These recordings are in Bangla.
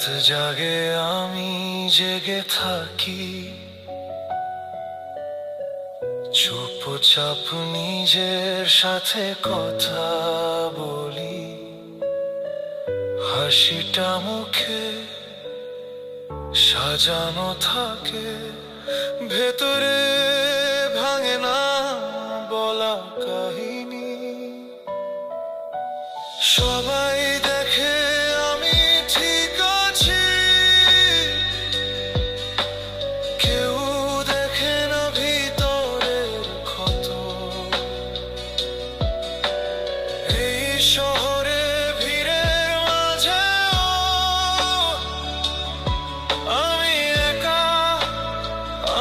জাগে আমি জেগে থাকি, চুপচাপ নিজের সাথে কথা বলি। হাসিটা মুখে সাজানো থাকে, ভেতরে ভাঙে না বলা কাহিনী। সবাই দেখে আমি ঠিক আছি, কেউ দেখে না ভিতরের ক্ষত। এই শহরে ভিড়ের মাঝেও আমি একা,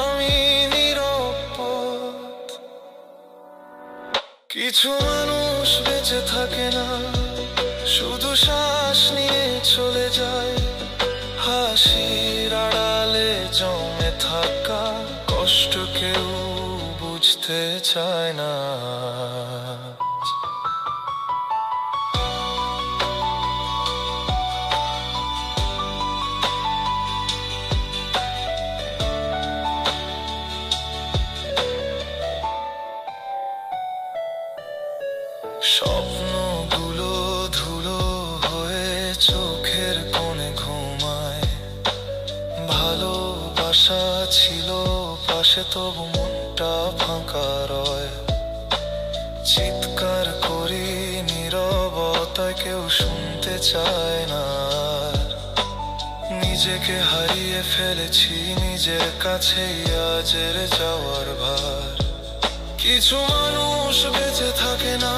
আমি নিরাপদ। কিছু মানুষ বেঁচে থাকে না, শুধু শ্বাস নিয়ে চলে যায়। হাসির আড়ালে জমে থাকা কষ্ট কেউ বুঝতে চায় না। স্বপ্নগুলো ধুলো হয়ে চোখের কোণে ঘুমায়। ভালোবাসা ছিল পাশে, তবু মনটা ফাঁকা রয়। চিৎকার করি নীরবতায়, কেউ শুনতে চায় না। নিজেকে হারিয়ে ফেলেছি নিজের কাছেই আজের যাওয়ার ভার। কিছু মানুষ বেঁচে থাকে না,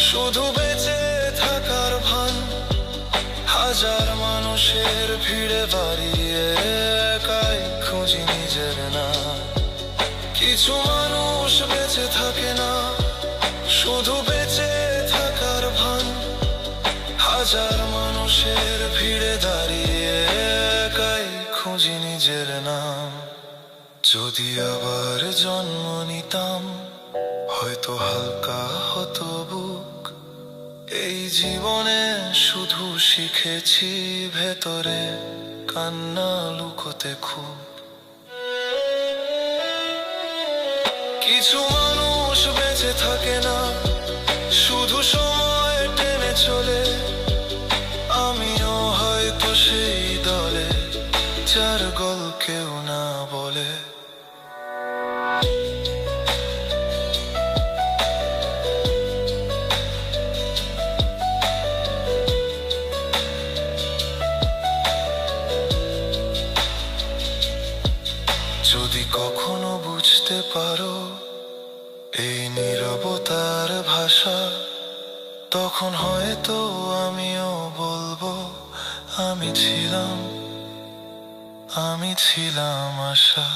শুধু বেঁচে থাকার ভান। হাজার মানুষের ভিড়ে বাড়িয়ে একাই খুঁজি নিজের না। কিছু মানুষ বেঁচে থাকে না, শুধু বেঁচে থাকার ভান। হাজার মানুষের ভিড়ে দাঁড়িয়ে একাই খুঁজি নিজের নাম। যদি আবার জন্ম নিতাম, হয়তো হালকা হতো বুক। এই জীবনে শুধু শিখেছি ভেতরে কান্না লুকোতে খুব। কিছু মানুষ বেঁচে থাকে না, শুধু সময় টেনে চলে। আমিও হয়তো সেই দলে, যার গল্প কেউ না বলে। যদি কখনো বুঝতে পারো এই নীরবতার ভাষা, তখন হয়তো আমিও বলবো আমি ছিলাম আশা।